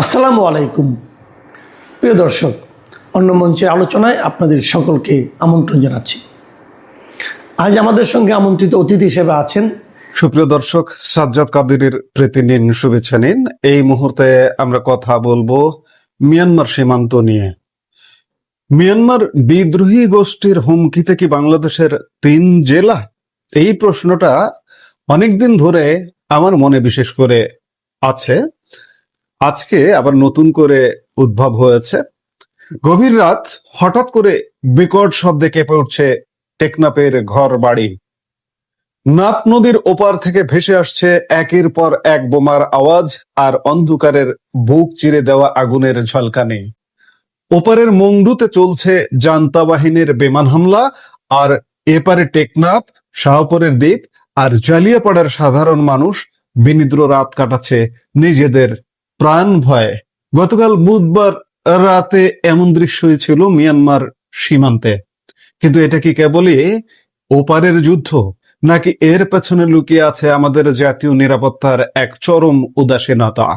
আসসালামু আলাইকুম প্রিয় দর্শক, অন্য মঞ্চের আলোচনায় আপনাদের সকলকে আমন্ত্রণ জানাচ্ছি। আজ আমাদের সঙ্গে আমন্ত্রিত অতিথি হিসেবে আছেন সুপ্রিয় দর্শক, সাজ্জাদ কাদেরের প্রীতি নিন, শুভেচ্ছা নিন। এই মুহূর্তে আমরা কথা বলবো মিয়ানমার সীমান্ত নিয়ে। মিয়ানমার বিদ্রোহী গোষ্ঠীর হুমকিতে কি বাংলাদেশের 3 জেলা? এই প্রশ্নটা অনেকদিন ধরে আমার মনে বিশেষ করে আছে। আজকে আবার নতুন করে উদ্ভব হয়েছে। গভীর রাত হঠাৎ করে বিকট শব্দে কেঁপে উঠছে টেকনাফের ঘর বাড়ি। নাফ নদীর ওপার থেকে ভেসে আসছে একের পর এক বোমার আওয়াজ আর অন্ধকারের বুক চিরে দেওয়া আগুনের ঝলকানি। ওপারের মংডুতে চলছে জান্তা বাহিনীর বিমান হামলা, আর এপারে টেকনাফ, শাহপরের দ্বীপ আর জালিয়াপাড়ার সাধারণ মানুষ বিনিদ্র রাত কাটাচ্ছে নিজেদের প্রাণ ভয়ে। গতকাল বুধবার রাতে এমন দৃশ্যই ছিল মিয়ানমার সীমান্তে। কিন্তু এটা কি কেবলই ওপারের যুদ্ধ, নাকি এর পেছনে লুকিয়ে আছে আমাদের জাতীয় নিরাপত্তার এক চরম উদাসীনতা?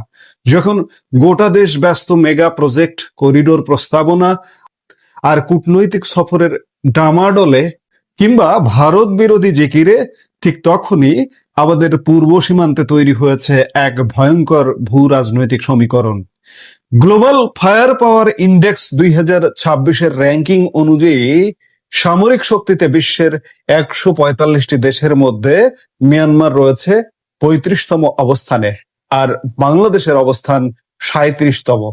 যখন গোটা দেশ ব্যস্ত মেগা প্রজেক্ট, করিডোর প্রস্তাবনা আর কূটনৈতিক সফরের ডামাডোলে কিংবা ভারত বিরোধী জিকিরে, ঠিক তখনই আমাদের পূর্ব সীমান্তে তৈরি হয়েছে এক ভয়ঙ্কর ভূ রাজনৈতিক সমীকরণ। গ্লোবাল ফায়ার পাওয়ার ইন্ডেক্স 2026-এর র্যাঙ্কিং অনুযায়ী সামরিক শক্তিতে বিশ্বের 145টি দেশের মধ্যে মিয়ানমার রয়েছে 35তম অবস্থানে, আর বাংলাদেশের অবস্থান 37তম।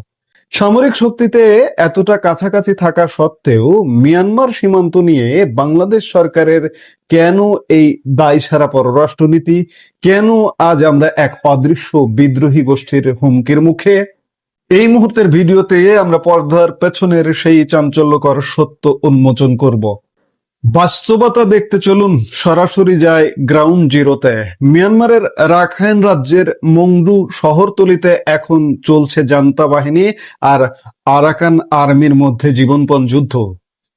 সামরিক শক্তিতে এতটা কাছাকাছি থাকা সত্ত্বেও মিয়ানমার সীমান্ত নিয়ে বাংলাদেশ সরকারের কেন এই দায়সারা পররাষ্ট্রনীতি? কেন আজ আমরা এক অদৃশ্য বিদ্রোহী গোষ্ঠীর হুমকির মুখে? এই মুহূর্তের ভিডিওতে আমরা পর্দার পেছনের সেই চাঞ্চল্যকর সত্য উন্মোচন করব। বাস্তবতা দেখতে চলুন, সরাসরি যায় গ্রাউন্ড জিরোতে। মিয়ানমারের রাখাইন রাজ্যের মংডু শহরতলিতে এখন চলছে জান্তা বাহিনী আর আরাকান আর্মির মধ্যে জীবনপণ যুদ্ধ।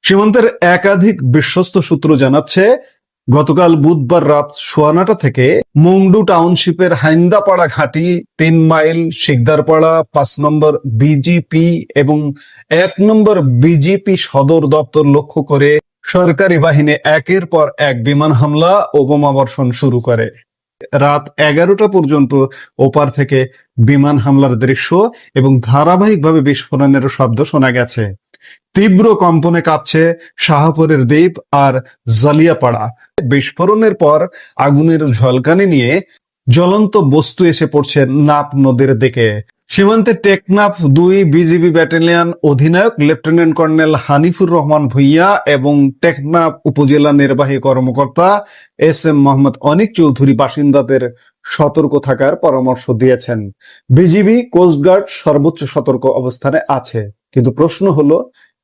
সীমান্তের একাধিক বিশ্বস্ত সূত্র জানাচ্ছে, গতকাল বুধবার রাত 9:15 থেকে মংডু টাউনশিপের হাইন্দাপাড়া ঘাঁটি, 3 মাইল শিকদারপাড়া, 5 নম্বর বিজিপি এবং 1 নম্বর বিজিপি সদর দপ্তর লক্ষ্য করে সরকারি বাহিনী একের পর এক বিমান হামলা ও বোমাবর্ষণ শুরু করে। রাত 11টা পর্যন্ত ওপার থেকে বিমান হামলার দৃশ্য এবং ধারাবাহিকভাবে বিস্ফোরণের শব্দ শোনা গেছে। তীব্র কম্পনে কাঁপছে শাহপুরের দ্বীপ আর জালিয়াপাড়া। বিস্ফোরণের পর আগুনের ঝলকানি নিয়ে জ্বলন্ত বস্তু এসে পড়ছে নাফ নদীর দিকে। সীমান্তে টেকনাফ 2 বিজিবি ব্যাটালিয়ন অধিনায়ক লেফটেন্যান্ট কর্নেল হানিফুর রহমান ভুইয়া এবং টেকনাফ উপজেলা নির্বাহী কর্মকর্তা এস.এম. মোহাম্মদ অনিক চৌধুরী বাসিন্দাদের সতর্ক থাকার পরামর্শ দিয়েছেন। বিজিবি, কোস্টগার্ড সর্বোচ্চ সতর্ক অবস্থানে আছে। কিন্তু প্রশ্ন হলো,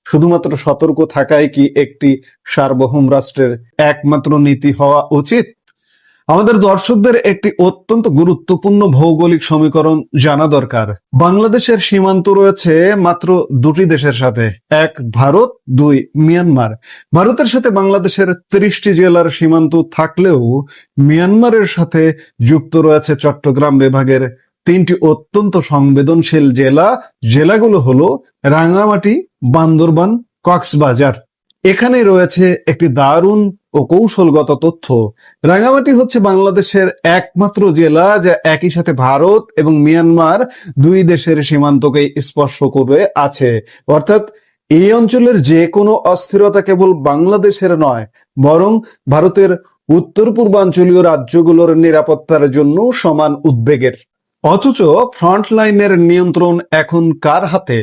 শুধুমাত্র সতর্ক থাকাই কি একটি সার্বভৌম রাষ্ট্রের একমাত্র নীতি হওয়া উচিত? আমাদের দর্শকদের একটি অত্যন্ত গুরুত্বপূর্ণ ভৌগোলিক সমীকরণ জানা দরকার। বাংলাদেশের সীমান্ত রয়েছে মাত্র 2টি দেশের সাথে, 1 ভারত, 2 মিয়ানমার। ভারতের সাথে বাংলাদেশের 30টি জেলার সীমান্ত থাকলেও মিয়ানমারের সাথে যুক্ত রয়েছে চট্টগ্রাম বিভাগের 3টি অত্যন্ত সংবেদনশীল জেলাগুলো হলো রাঙ্গামাটি, বান্দরবান, কক্সবাজার। এখানে রয়েছে একটি দারুণ ও কৌশলগত তথ্য। রাঙ্গামাটি হচ্ছে বাংলাদেশের একমাত্র জেলা যা একই সাথে ভারত এবং মিয়ানমার 2 দেশের সীমান্তকে স্পর্শ করে আছে। অর্থাৎ এই অঞ্চলের যে কোনো অস্থিরতা কেবল বাংলাদেশের নয়, বরং ভারতের উত্তর পূর্বাঞ্চলীয় রাজ্যগুলোর নিরাপত্তার জন্য সমান উদ্বেগের। অথচ ফ্রন্ট লাইনের নিয়ন্ত্রণ এখন কার হাতে?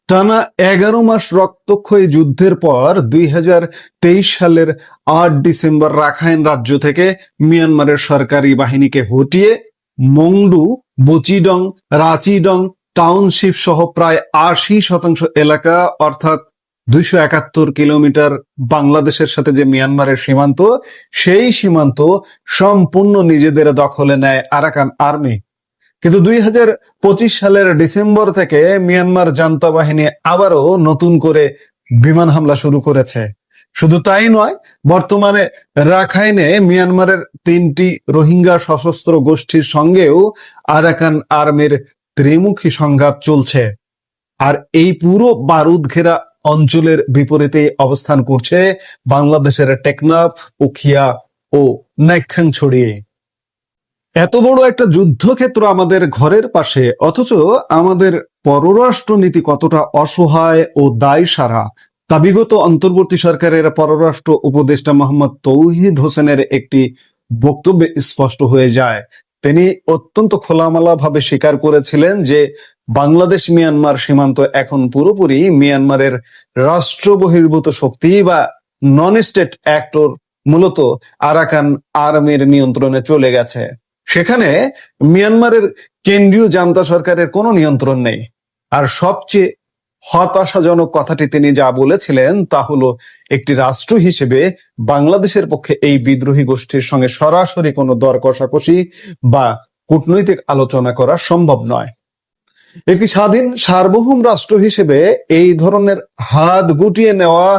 টানা 11 মাস রক্তক্ষয়ী যুদ্ধের পর 2023 সালের 8 ডিসেম্বর রাখাইন রাজ্য থেকে মিয়ানমারের সরকারি বাহিনীকে হটিয়ে মংডু, বচিডং, রাচিডং টাউনশিপ সহ প্রায় 80% এলাকা, অর্থাৎ 271 কিলোমিটার বাংলাদেশের সাথে যে মিয়ানমারের সীমান্ত, সেই সীমান্ত সম্পূর্ণ নিজেদের দখলে নেয় আরাকান আর্মি। কিন্তু 2025 সালের ডিসেম্বর থেকে মিয়ানমার জান্তা বাহিনী আবারও নতুন করে বিমান হামলা শুরু করেছে। শুধু তাই নয়, বর্তমানে রাখাইনে মিয়ানমারের 3টি রোহিঙ্গা সশস্ত্র গোষ্ঠীর সঙ্গেও আরাকান আর্মির ত্রিমুখী সংঘাত চলছে। আর এই পুরো বারুদ ঘেরা অঞ্চলের বিপরীতে অবস্থান করছে বাংলাদেশের টেকনাফ, উখিয়া ও নাইক্ষ্যংছড়ি। এত বড় একটা যুদ্ধক্ষেত্র আমাদের ঘরের পাশে, অথচ আমাদের পররাষ্ট্রনীতি কতটা অসহায় ও দায়সারা তা বিগত অন্তর্বর্তী সরকারের পররাষ্ট্র উপদেষ্টা মোহাম্মদ তৌহিদ হোসেনের একটি বক্তব্যে স্পষ্ট হয়ে যায়। তিনি অত্যন্ত খোলামেলা ভাবে স্বীকার করেছিলেন যে বাংলাদেশ মিয়ানমার সীমান্ত এখন পুরোপুরি মিয়ানমারের রাষ্ট্র বহির্ভূত শক্তি বা নন স্টেট অ্যাক্টর, মূলত আরাকান আর্মির নিয়ন্ত্রণে চলে গেছে। সেখানে মিয়ানমারের কেন্দ্রীয় জান্তা সরকারের কোনো নিয়ন্ত্রণ নেই। আর সবচেয়ে হতাশাজনক কথাটি তিনি যা বলেছিলেন তা হলো, একটি রাষ্ট্র হিসেবে বাংলাদেশের পক্ষে এই বিদ্রোহী গোষ্ঠীর সঙ্গে সরাসরি কোনো দর কষাকষি বা কূটনৈতিক আলোচনা করা সম্ভব নয়। একটি স্বাধীন সার্বভৌম রাষ্ট্র হিসেবে এই ধরনের হাত গুটিয়ে নেওয়া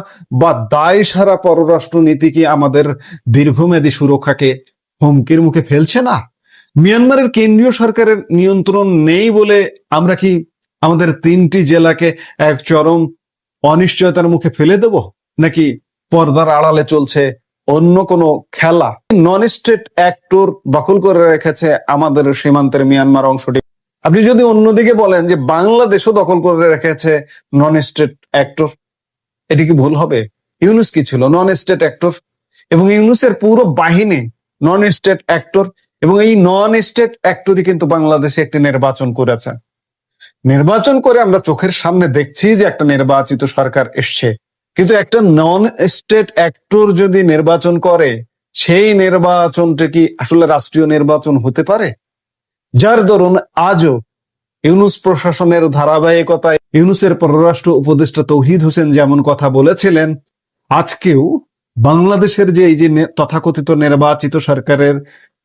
বা দায় সারা পররাষ্ট্র নীতি কি আমাদের দীর্ঘমেয়াদী সুরক্ষাকে হুমকির মুখে ফেলছে না? মিয়ানমারের কেন্দ্রীয় সরকারের নিয়ন্ত্রণ নেই বলে আমরা কি আমাদের 3টি জেলাকে এক চরম অনিশ্চয়তার মুখে ফেলে দেব, নাকি পর্দার আড়ালে চলছে অন্য কোনো খেলা? নন স্টেট অ্যাক্টর দখল করে রেখেছে আমাদের সীমান্তের মিয়ানমার অংশটি। আপনি যদি অন্যদিকে বলেন যে বাংলাদেশও দখল করে রেখেছে নন স্টেট অ্যাক্টর, এটি কি ভুল হবে? ইউনুস কি ছিল? Non state actor. এবং ইউনুসের পুরো বাহিনী নন স্টেট অ্যাক্টর, এবং এই নন স্টেট অ্যাক্টরই কিন্তু বাংলাদেশে একটি নির্বাচন করেছে। নির্বাচন করে আমরা চোখের সামনে দেখছি যে একটা নির্বাচিত সরকার এসছে, কিন্তু একটা নন স্টেট অ্যাক্টর যদি নির্বাচন করে, সেই নির্বাচনটা কি আসলে রাষ্ট্রীয় নির্বাচন হতে পারে? যার দরুন আজও ইউনুস প্রশাসনের ধারাবাহিকতায় ইউনুসের পররাষ্ট্র উপদেষ্টা তৌহিদ হোসেন যেমন কথা বলেছিলেন, আজকেও বাংলাদেশের যে এই যে তথাকথিত নির্বাচিত সরকারের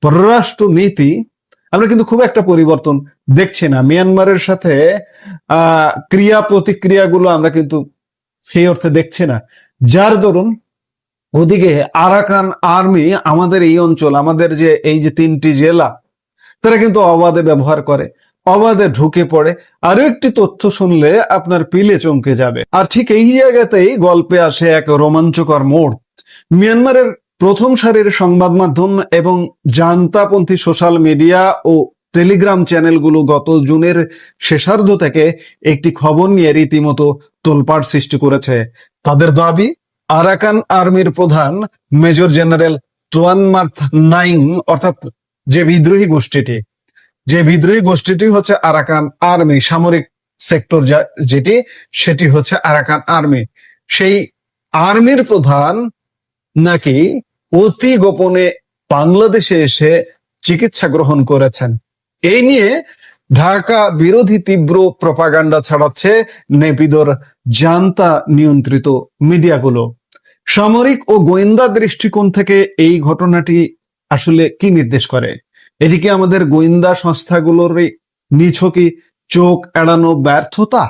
পররাষ্ট্র নীতি, আমরা কিন্তু খুব একটা পরিবর্তন দেখছি না। মিয়ানমারের সাথে ক্রিয়া প্রতিক্রিয়াগুলো আমরা কিন্তু সেই অর্থে দেখছি না। যার দরুন ওদিকে আরাকান আর্মি আমাদের এই অঞ্চল, আমাদের যে এই যে 3টি জেলা, তারা কিন্তু অবাধে ব্যবহার করে, অবাধে ঢুকে পড়ে। আরো একটি তথ্য শুনলে আপনার পিলে চমকে যাবে। আর ঠিক এই জায়গাতেই গল্পে আসে এক রোমাঞ্চকর মোড়। মিয়ানমারের প্রথম সারির সংবাদ মাধ্যম এবং জান্তাপন্থী সোশ্যাল মিডিয়া ও টেলিগ্রাম চ্যানেলগুলো গত জুনের শেষার্ধ থেকে একটি খবর নিয়ে রীতিমতো তোলপাড় সৃষ্টি করেছে। তাদের দাবি, আরাকান আর্মির প্রধান মেজর জেনারেল তুয়ান মার্থ নাইং, অর্থাৎ যে বিদ্রোহী গোষ্ঠীটি হচ্ছে আরাকান আর্মি, সামরিক সেক্টর যেটি, সেটি হচ্ছে আরাকান আর্মি। সেই আর্মির প্রধান নাকি অতি গোপনে বাংলাদেশে এসে চিকিৎসা গ্রহণ করেছেন। এই নিয়ে ঢাকা বিরোধী তীব্র প্রপাগান্ডা ছড়াচ্ছে নেপিদোর জান্তা নিয়ন্ত্রিত মিডিয়াগুলো। সামরিক ও গোয়েন্দা দৃষ্টিকোণ থেকে এই ঘটনাটি আসলে কি নির্দেশ করে? এটি কি আমাদের গোয়েন্দা সংস্থাগুলোর নিছকই চোখ এড়ানো ব্যর্থতা,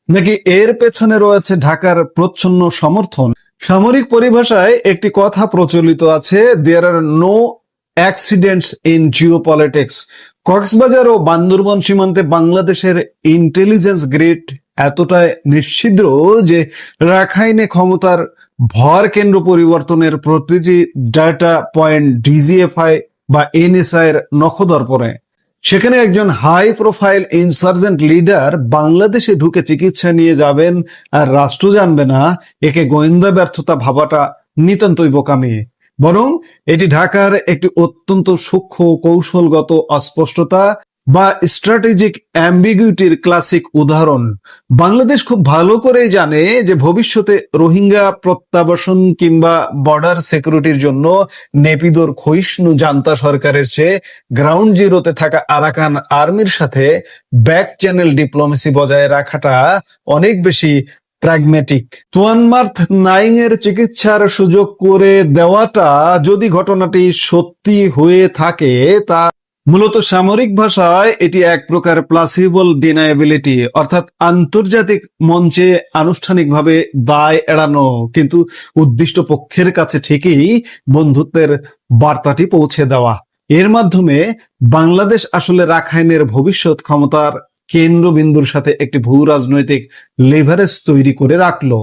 নাকি এর পেছনে রয়েছে ঢাকার প্রচ্ছন্ন সমর্থন? সামরিক পরিভাষায় একটি কথা প্রচলিত আছে, there are no accidents in geopolitics. Cox's Bazar ও বান্দরবান সীমান্তে বাংলাদেশের ইন্টেলিজেন্স গ্রিড এতটাই নিশ্ছিদ্র যে রাখাইনে ক্ষমতার ভর কেন্দ্র পরিবর্তনের প্রতিটি ডাটা পয়েন্ট ডিজিএফআই বা এনএসআই এর নখদর্পণে। সেখানে একজন হাই প্রোফাইল ইনসার্জেন্ট লিডার বাংলাদেশে ঢুকে চিকিৎসা নিয়ে যাবেন আর রাষ্ট্র জানবে না, একে গোয়েন্দা ব্যর্থতা ভাবাটা নিতান্তই বোকামি। বরং এটি ঢাকার একটি অত্যন্ত সূক্ষ্ম কৌশলগত অস্পষ্টতা বা স্ট্র্যাটেজিক অ্যাম্বিগুইটির ক্লাসিক উদাহরণ। বাংলাদেশ খুব ভালো করেই জানে যে ভবিষ্যতে রোহিঙ্গা প্রত্যাবাসন কিংবা বর্ডার সিকিউরিটির জন্য নেপিদোর ক্ষয়িষ্ণু জান্তা সরকারের চেয়ে গ্রাউন্ড জিরোতে থাকা আরাকান আর্মির সাথে ব্যাক চ্যানেল ডিপ্লোমেসি বজায় রাখাটা অনেক বেশি প্র্যাগম্যাটিক। তুয়ান মার্থ নাইং এর চিকিৎসার সুযোগ করে দেওয়াটা যদি ঘটনাটি সত্যি হয়ে থাকে, তা মূলত সামরিক ভাষায় এটি এক প্রকার প্লাসিবল ডিনায়াবিলিটি, অর্থাৎ আন্তর্জাতিক মঞ্চে আনুষ্ঠানিকভাবে দায় এড়ানো, কিন্তু উদ্দিষ্ট পক্ষের কাছে ঠিকই বন্ধুত্বের বার্তাটি পৌঁছে দেওয়া। এর মাধ্যমে বাংলাদেশ আসলে রাখাইনের ভবিষ্যৎ ক্ষমতার কেন্দ্রবিন্দুর সাথে একটি ভূ রাজনৈতিক লেভারেজ তৈরি করে রাখলো।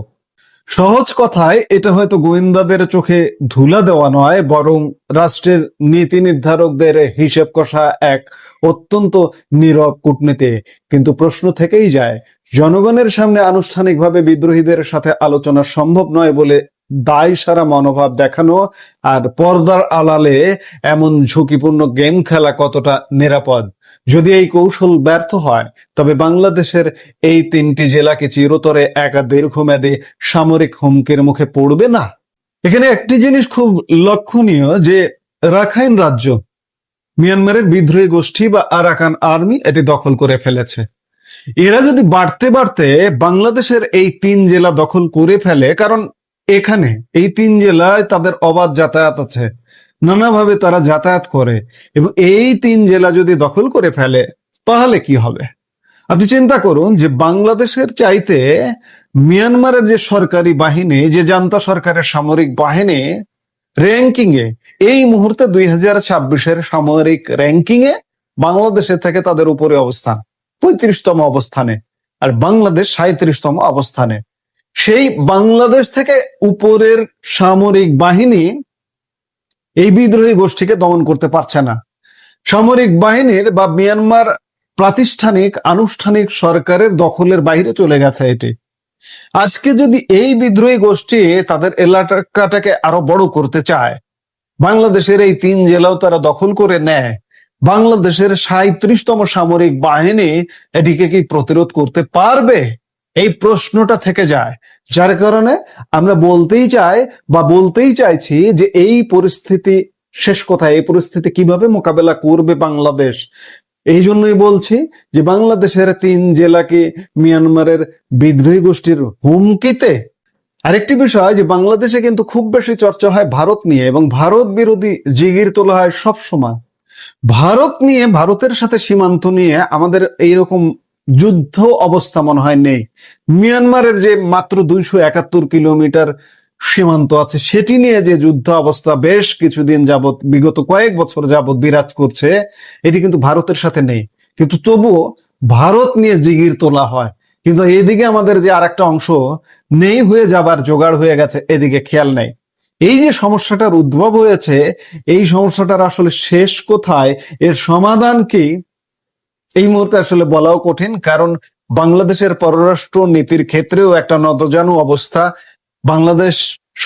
সহজ কথায় এটা হয়তো গোয়েন্দাদের চোখে ধুলা দেওয়া নয়, বরং রাষ্ট্রের নীতি নির্ধারকদের হিসেব কষা এক অত্যন্ত নীরব কূটনীতি। কিন্তু প্রশ্ন থেকেই যায়, জনগণের সামনে আনুষ্ঠানিকভাবে বিদ্রোহীদের সাথে আলোচনা সম্ভব নয় বলে দায় সারা মনোভাব দেখানো আর পর্দার আড়ালে এমন ঝুঁকিপূর্ণ গেম খেলা কতটা নিরাপদ? যদি এই কৌশল ব্যর্থ হয়, তবে বাংলাদেশের এই 3টি জেলা কি চিরতরে একা দীর্ঘমেয়াদী সামরিক হুমকির মুখে পড়বে না? এখানে একটি জিনিস খুব লক্ষণীয় যে রাখাইন রাজ্য মিয়ানমারের বিদ্রোহী গোষ্ঠী বা আরাকান আর্মি এটি দখল করে ফেলেছে। এরা যদি বাড়তে বাড়তে বাংলাদেশের এই 3 জেলা দখল করে ফেলে, কারণ এখানে এই 3 জেলায় তাদের অবাধ যাতায়াত আছে, নানাভাবে তারা যাতায়াত করে, এবং এই 3 জেলা যদি দখল করে ফেলে তাহলে কি হবে? আপনি চিন্তা করুন যে বাংলাদেশের চাইতে মিয়ানমারের যে সরকারি বাহিনী, যে জান্তা সরকারের সামরিক বাহিনী র্যাঙ্কিং এ এই মুহূর্তে 2026-এর সামরিক র্যাঙ্কিং এ বাংলাদেশের থেকে তাদের উপরে অবস্থান 35তম অবস্থানে, আর বাংলাদেশ 37তম অবস্থানে। সেই বাংলাদেশ থেকে উপরের সামরিক বাহিনী এই বিদ্রোহী গোষ্ঠীকে দমন করতে পারছে না। সামরিক বাহিনীর বা মিয়ানমার প্রাতিষ্ঠানিক আনুষ্ঠানিক সরকারের দখলের বাইরে চলে গেছে এটি। আজকে যদি এই বিদ্রোহী গোষ্ঠী তাদের এলাকাটাকে আরো বড় করতে চায়, বাংলাদেশের এই 3 জেলাও তারা দখল করে নেয়, বাংলাদেশের 37তম সামরিক বাহিনী এটিকে কি প্রতিরোধ করতে পারবে? এই প্রশ্নটা থেকে যায়। যার কারণে আমরা বলতেই চাইছি যে এই পরিস্থিতি শেষ কোথায়, এই পরিস্থিতি কিভাবে মোকাবেলা করবে বাংলাদেশ। এই জন্যই বলছি যে বাংলাদেশের 3 জেলাকে মিয়ানমারের বিদ্রোহী গোষ্ঠীর হুমকিতে। আরেকটি বিষয় যে বাংলাদেশে কিন্তু খুব বেশি চর্চা হয় ভারত নিয়ে, এবং ভারত বিরোধী জিগির তোলা হয় সব সময়। ভারত নিয়ে, ভারতের সাথে সীমান্ত নিয়ে আমাদের এইরকম যুদ্ধ অবস্থা মনে হয় নেই। মিয়ানমারের যে মাত্র 271 কিলোমিটার সীমান্ত আছে, সেটি নিয়ে যে যুদ্ধ অবস্থা বেশ কিছুদিন যাবত, বিগত কয়েক বছর যাবত বিরাজ করছে, এটি কিন্তু ভারতের সাথে নেই। কিন্তু তবুও ভারত নিয়ে জিগির তোলা হয়, কিন্তু এদিকে আমাদের যে আরেকটা অংশ নেই হয়ে যাবার জোগাড় হয়ে গেছে, এদিকে খেয়াল নেই। এই যে সমস্যাটার উদ্ভব হয়েছে, এই সমস্যাটার আসলে শেষ কোথায়, এর সমাধান কি, এই মুহূর্তে আসলে বলাও কঠিন। কারণ বাংলাদেশের পররাষ্ট্র নীতির ক্ষেত্রেও একটা নতজানু অবস্থা। বাংলাদেশ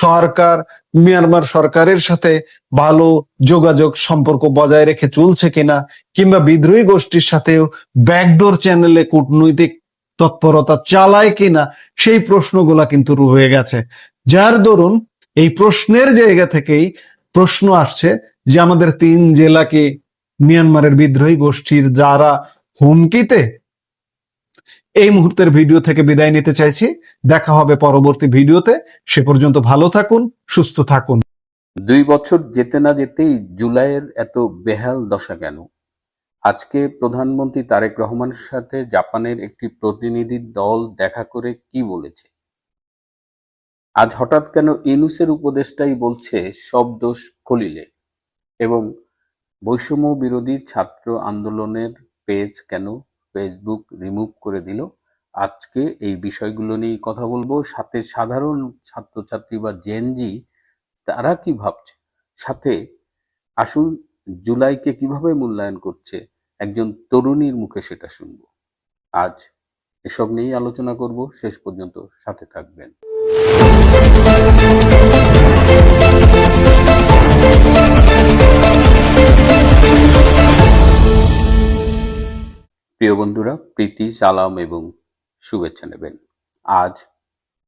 সরকার মিয়ানমার সরকারের সাথে ভালো যোগাযোগ সম্পর্ক বজায় রেখে চলছে কিনা, কিংবা বিদ্রোহী গোষ্ঠীর সাথেও ব্যাকডোর চ্যানেলে কূটনৈতিক তৎপরতা চালায় কিনা, সেই প্রশ্নগুলা কিন্তু রয়ে গেছে। যার দরুন এই প্রশ্নের জায়গা থেকেই প্রশ্ন আসছে যে আমাদের 3 জেলাকে মিয়ানমারের বিদ্রোহী গোষ্ঠীর দ্বারা হুমকিতে। এই মুহূর্তের ভিডিও থেকে বিদায় নিতে চাইছি। দেখা হবে পরবর্তী ভিডিওতে। সে পর্যন্ত ভালো থাকুন, সুস্থ থাকুন। 2 বছর যেতে না যেতেই জুলাইয়ের এত বেহাল দশা কেন? আজকে প্রধানমন্ত্রী তারেক রহমানের সাথে জাপানের একটি প্রতিনিধি দল দেখা করে কি বলেছে? আজ হঠাৎ কেন ইউনূসের উপদেষ্টাই বলছে সব দোষ খলিলে, এবং বৈষম্য বিরোধী ছাত্র আন্দোলনের পেজ কেন ফেসবুক রিমুভ করে দিল? আজকে এই বিষয়গুলো নিয়ে কথা বলবো। সাথে সাধারণ ছাত্রছাত্রী বা জেনজি তারা কি ভাবছে, সাথে আসুন জুলাইকে কিভাবে মূল্যায়ন করছে একজন তরুণীর মুখে সেটা শুনবো। আজ এসব নিয়েই আলোচনা করব। শেষ পর্যন্ত সাথে থাকবেন। প্রিয় বন্ধুরা, প্রীতি, সালাম এবং শুভেচ্ছা নেবেন। আজ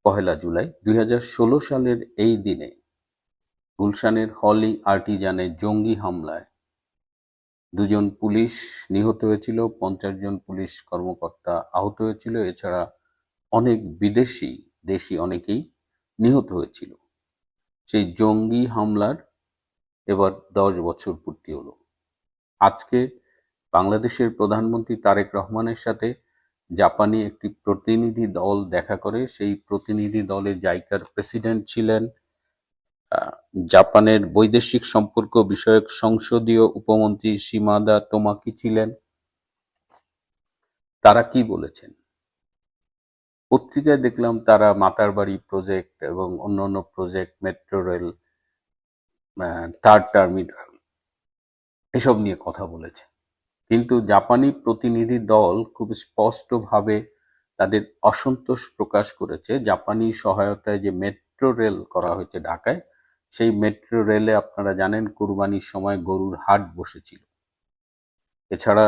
1 জুলাই 2016 সালের এই দিনে গুলশানের হলি আর্টিজানে জঙ্গি হামলায় 2 জন পুলিশ নিহত হয়েছিল, 50 জন পুলিশ কর্মকর্তা আহত হয়েছিল, এছাড়া অনেক বিদেশি, দেশি অনেকেই নিহত হয়েছিল। সেই জঙ্গি হামলার এবার 10 বছর পূর্তি হলো। আজকে বাংলাদেশের প্রধানমন্ত্রী তারেক রহমানের সাথে জাপানি একটি প্রতিনিধি দল দেখা করে। সেই প্রতিনিধি দলে জাইকার প্রেসিডেন্ট ছিলেন, জাপানের বৈদেশিক সম্পর্ক বিষয়ক সংসদীয় উপমন্ত্রী শিমাদা তোমাকি ছিলেন, তারা কি বলেছেন? পত্রিকায় দেখলাম তারা মাতারবাড়ি প্রজেক্ট এবং অন্যান্য project, metro rail, third terminal এসব নিয়ে কথা বলেছে। কিন্তু জাপানি প্রতিনিধি দল খুব স্পষ্টভাবে তাদের অসন্তোষ প্রকাশ করেছে জাপানি সহায়তায় যে মেট্রো রেল করা হয়েছে ঢাকায়, সেই মেট্রো রেলে আপনারা জানেন কুরবানির সময় গরুর হাট বসেছিল। এছাড়া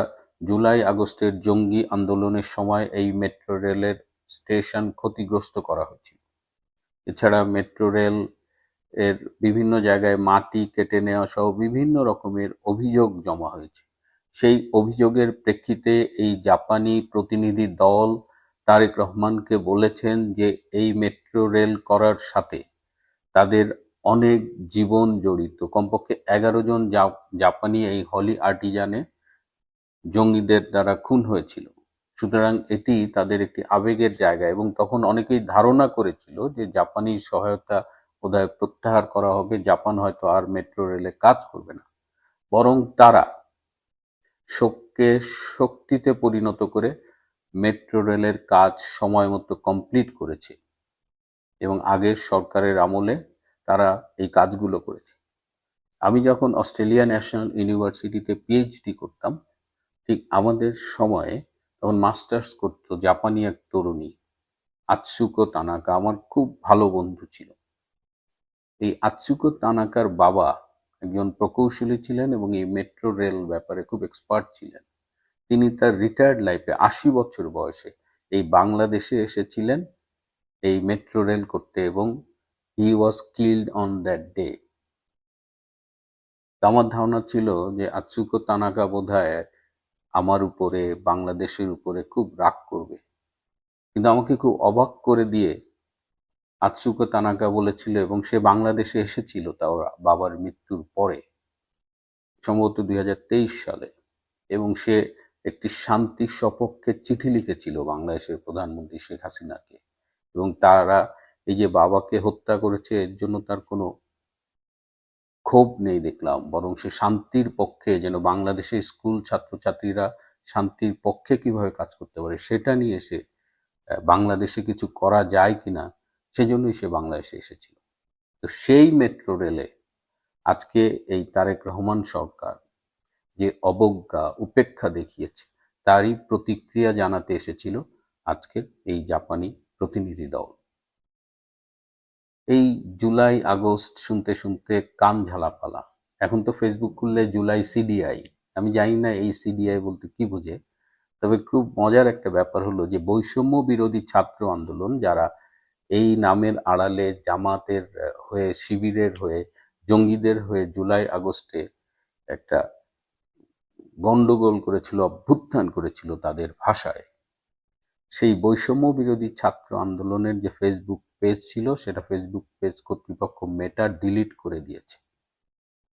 জুলাই আগস্টের জঙ্গি আন্দোলনের সময় এই মেট্রো রেলের স্টেশন ক্ষতিগ্রস্ত করা হয়েছিল। এছাড়া মেট্রো রেল এর বিভিন্ন জায়গায় মাটি কেটে নেওয়া সহ বিভিন্ন রকমের অভিযোগ জমা হয়েছে। সেই অভিযোগের প্রেক্ষিতে এই জাপানি প্রতিনিধি দল তারেক রহমানকে বলেছেন যে এই মেট্রো রেল করার সাথে তাদের অনেক জীবন জড়িত। কমপক্ষে 11 জন জাপানি এই হলি আর্টিজানে জঙ্গিদের দ্বারা খুন হয়েছিল। সুতরাং এটি তাদের একটি আবেগের জায়গা এবং তখন অনেকেই ধারণা করেছিল যে জাপানি সহায়তা বোধহয় প্রত্যাহার করা হবে, জাপান হয়তো আর মেট্রো রেলে কাজ করবে না। বরং তারা শোককে শক্তিতে পরিণত করে মেট্রো রেলের কাজ সময় মতো কমপ্লিট করেছে এবং আগের সরকারের আমলে তারা এই কাজগুলো করেছে। আমি যখন অস্ট্রেলিয়া ন্যাশনাল ইউনিভার্সিটিতে পিএইচডি করতাম, ঠিক আমাদের সময়ে তখন মাস্টার্স করতো জাপানি এক তরুণী আতসুকো তানাকা, আমার খুব ভালো বন্ধু ছিল। এই আতসুকো তানাকার বাবা একজন প্রকৌশলী ছিলেন এবং এই মেট্রো রেল ব্যাপারে খুব এক্সপার্ট ছিলেন। তিনি তার রিটায়ার্ড লাইফে 80 বছর বয়সে এই বাংলাদেশে এসেছিলেন এই মেট্রো রেল করতে এবং he was killed on that day. আমার ধারণা ছিল যে আতসুকো তানাকা বোধহয় আমার উপরে, বাংলাদেশের উপরে খুব রাগ করবে, কিন্তু আমাকে খুব অবাক করে দিয়ে আতসুকো তানাকা বলেছিল, এবং সে বাংলাদেশে এসেছিল তাও বাবার মৃত্যুর পরে, সম্ভবত 2023 সালে, এবং সে একটি শান্তি সপক্ষে চিঠি লিখেছিল বাংলাদেশের প্রধানমন্ত্রী শেখ হাসিনাকে, এবং তারা এই যে বাবাকে হত্যা করেছে এর জন্য তার কোনো ক্ষোভ নেই দেখলাম, বরং সে শান্তির পক্ষে, যেন বাংলাদেশের স্কুল ছাত্রছাত্রীরা শান্তির পক্ষে কিভাবে কাজ করতে পারে সেটা নিয়ে সে বাংলাদেশে কিছু করা যায় কিনা সেজন্যই সে বাংলাদেশে এসেছিল। তো সেই মেট্রো রেলে আজকে এই তারেক রহমান সরকার যে অবজ্ঞা উপেক্ষা দেখিয়েছে তারই প্রতিক্রিয়া জানাতে এসেছিল আজকের এই জাপানি প্রতিনিধি দল। এই জুলাই আগস্ট শুনতে শুনতে কান ঝালাপালা। এখন তো ফেসবুক খুললে জুলাই সিডিআই, আমি জানি না এই সিডিআই বলতে কি বোঝে। তবে খুব মজার একটা ব্যাপার হলো যে বৈষম্য বিরোধী ছাত্র আন্দোলন, যারা এই নামের আড়ালে জামাতের হয়ে, শিবিরের হয়ে, জঙ্গিদের হয়ে জুলাই আগস্টে একটা গন্ডগোল করেছিল, অভ্যুত্থান করেছিল তাদের ভাষায়, সেই বৈষম্য বিরোধী ছাত্র আন্দোলনের যে ফেসবুক পেজ ছিল সেটা ফেসবুক পেজ কর্তৃপক্ষ মেটা ডিলিট করে দিয়েছে।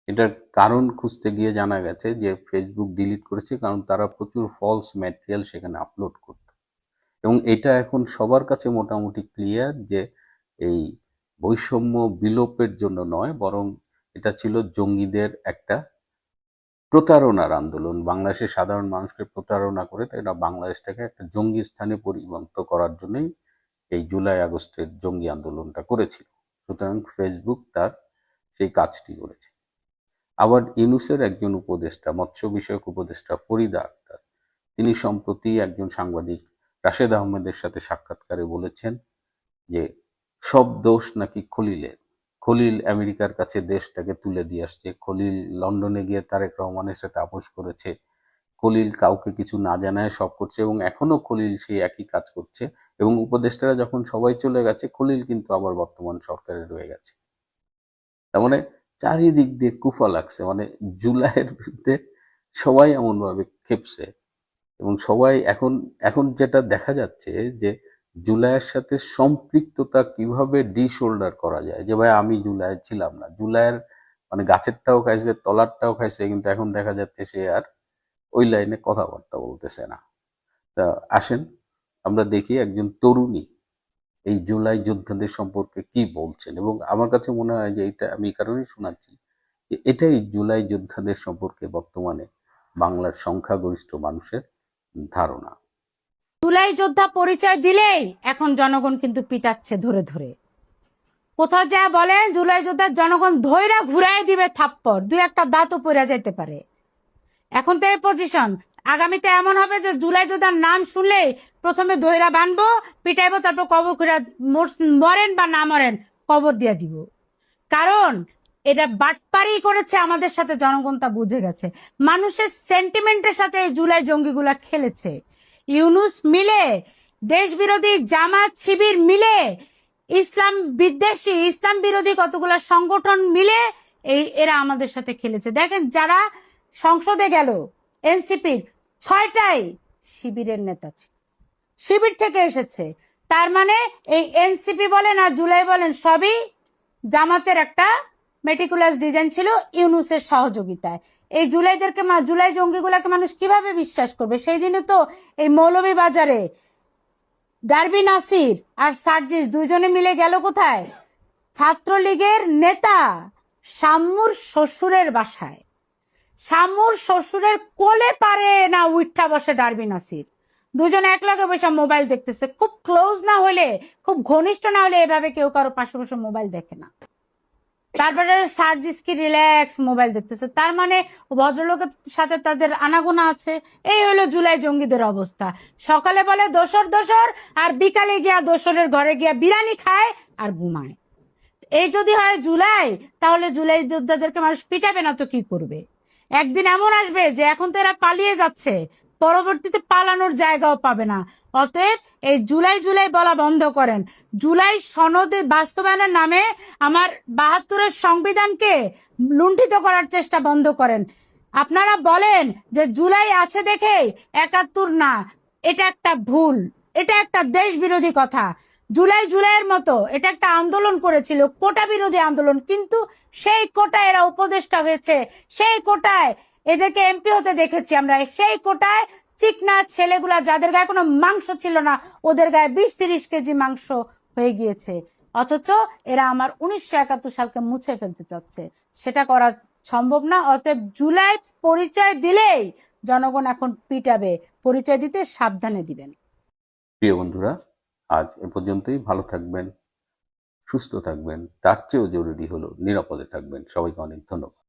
এটার কারণ খুঁজতে গিয়ে জানা গেছে যে ফেসবুক ডিলিট করেছে কারণ তারা প্রচুর ফলস ম্যাটেরিয়াল সেখানে আপলোড করত, এবং এটা এখন সবার কাছে মোটামুটি ক্লিয়ার যে এই বৈষম্য বিলোপের জন্য নয়, বরং এটা ছিল জঙ্গিদের একটা প্রতারণার আন্দোলন। বাংলাদেশের সাধারণ মানুষকে প্রতারণা করে এটা বাংলাদেশটাকে একটা জঙ্গি স্থানে পরিণত করার জন্যই এই জুলাই আগস্টের জঙ্গি আন্দোলনটা করেছিল। সুতরাং ফেসবুক তার সেই কাজটি করেছে। আবার ইউনূসের একজন উপদেষ্টা, মৎস্য বিষয়ক উপদেষ্টা ফরিদা আক্তার, তিনি সম্প্রতি একজন সাংবাদিক রাশেদ আহমেদের সাথে সাক্ষাৎকারে বলেছেন যে সব দোষ নাকি খলিলের। খলিল আমেরিকার কাছে দেশটাকে তুলে দিয়ে আসছে, খলিল লন্ডনে গিয়ে তারেক রহমানের সাথে আপোষ করেছে, খলিল কাউকে কিছু না জানায় সব করছে, এবং এখনো খলিল সেই একই কাজ করছে, এবং উপদেষ্টারা যখন সবাই চলে গেছে খলিল কিন্তু আবার বর্তমান সরকারে রয়ে গেছে। তার মানে চারিদিক দিয়ে কুফা লাগছে, মানে জুলাইয়ের বিরুদ্ধে সবাই এমনভাবে খেপছে, এবং সবাই এখন এখন যেটা দেখা যাচ্ছে যে জুলাইয়ের সাথে সম্পৃক্ততা কিভাবে ডিশোল্ডার করা যায়, যে ভাই আমি জুলাই ছিলাম না, জুলাইয়ের মানে গাছেরটাও খাইছে তলারটাও খাইছে, কিন্তু এখন দেখা যাচ্ছে সে আর ওই লাইনে কথাবার্তা বলতেছে না। তা আসেন আমরা দেখি একজন তরুণী এই জুলাই যোদ্ধাদের সম্পর্কে কি বলছেন, এবং আমার কাছে মনে হয় যে এটা আমি এই কারণেই শোনাচ্ছি যে এটাই জুলাই যোদ্ধাদের সম্পর্কে বর্তমানে বাংলার সংখ্যাগরিষ্ঠ মানুষের ধারণা। জুলাই যোদ্ধা পরিচয় দিলেই এখন জনগণ কিন্তু পিটাচ্ছে ধরে ধরে। কোথাও যা বলেন জুলাই যোদ্ধার জনগণ ধৈরা ঘুরাই দিবে থাপ্পড়, দুই একটা দাঁতও পড়ে যেতে পারে। এখন তো এই পজিশন, আগামীতে এমন হবে যে জুলাই যোদ্ধার নাম শুনলেই প্রথমে ধৈরা বানবো, পিটাইবো, তারপর কবর খুঁড়া মরেন বা না মরেন কবর দিয়া দিব। কারণ এটা বাটপারি করেছে আমাদের সাথে, জনগণ তা বুঝে গেছে। মানুষের সেন্টিমেন্টের সাথে এই জুলাই জঙ্গিগুলা খেলেছে। ইউনুস মিলে, দেশ বিরোধী জামাত শিবির মিলে, ইসলাম বিদ্বেষী ইসলাম বিরোধী কতগুলা সংগঠন মিলে এরা আমাদের সাথে খেলেছে। দেখেন যারা সংসদে গেল এনসিপির 6টাই শিবিরের নেতা ছিল, শিবির থেকে এসেছে। তার মানে এই এনসিপি বলেন আর জুলাই বলেন সবই জামাতের একটা মেটিকুলাস ডিজাইন ছিল ইউনুসের সহযোগিতায়। এই জুলাই জঙ্গিগুলাকে মানুষ কিভাবে বিশ্বাস করবে? সেই দিনে তো এই মৌলভীবাজারে ডারবি নাসির আর সার্জিস দুইজনে মিলে গেল কোথায়? ছাত্রলীগের নেতা শাম্মুর শ্বশুরের বাসায়। শাম্মুর শ্বশুরের কোলে পারে না উঠা বসে ডারবি নাসির, দুজন একলগে বসে মোবাইল দেখতেছে। খুব ক্লোজ না হলে, খুব ঘনিষ্ঠ না হলে এভাবে কেউ কারো পাশে বসে মোবাইল দেখে না। তারপরে সার্জিস কি রিল্যাক্স মোবাইল দেখতেছে। তার মানে ভদ্রলোকের সাথে তাদের আনাগোনা আছে। এই হলো জুলাই জঙ্গিদের অবস্থা। সকালে বলে দোসর দোসর, আর বিকালে গিয়া দোসরের ঘরে গিয়া বিরিয়ানি খায় আর ঘুমায়। এই যদি হয় জুলাই, তাহলে জুলাই যোদ্ধাদেরকে মানুষ পিটাবে না তো কি করবে? একদিন এমন আসবে যে এখন তো এরা পালিয়ে যাচ্ছে, পরবর্তীতে পালানোর জায়গাও পাবে না। অতএব এই জুলাই জুলাই বলা বন্ধ করেন। জুলাই সনদে বাস্তবায়নের নামে আমার 72-এর সংবিধানকে লুণ্ঠিত করার চেষ্টা বন্ধ করেন। আপনারা বলেন যে জুলাই আছে দেখে 71 না, এটা একটা ভুল, এটা একটা দেশ বিরোধী কথা। জুলাইয়ের মতো এটা একটা আন্দোলন করেছিল, কোটা বিরোধী আন্দোলন, কিন্তু সেই কোটায় এরা উপদেষ্টা হয়েছে, সেই কোটায় এদেরকে এমপি হতে দেখেছি আমরা। সেই কোটায় চিকনা ছেলেগুলা যাদের গায়ে কোনো মাংস ছিল না, ওদের গায়ে 20-30 কেজি মাংস হয়ে গিয়েছে। অথচ এরা আমার 1971 সালকে মুছে ফেলতে চাচ্ছে, সেটা করা সম্ভব না। অতএব জুলাই পরিচয় দিলেই জনগণ এখন পিটাবে, পরিচয় দিতে সাবধানে দিবেন। প্রিয় বন্ধুরা, আজ এ পর্যন্তই। ভালো থাকবেন, সুস্থ থাকবেন, তার চেয়েও জরুরি হলো নিরাপদে থাকবেন। সবাইকে অনেক ধন্যবাদ।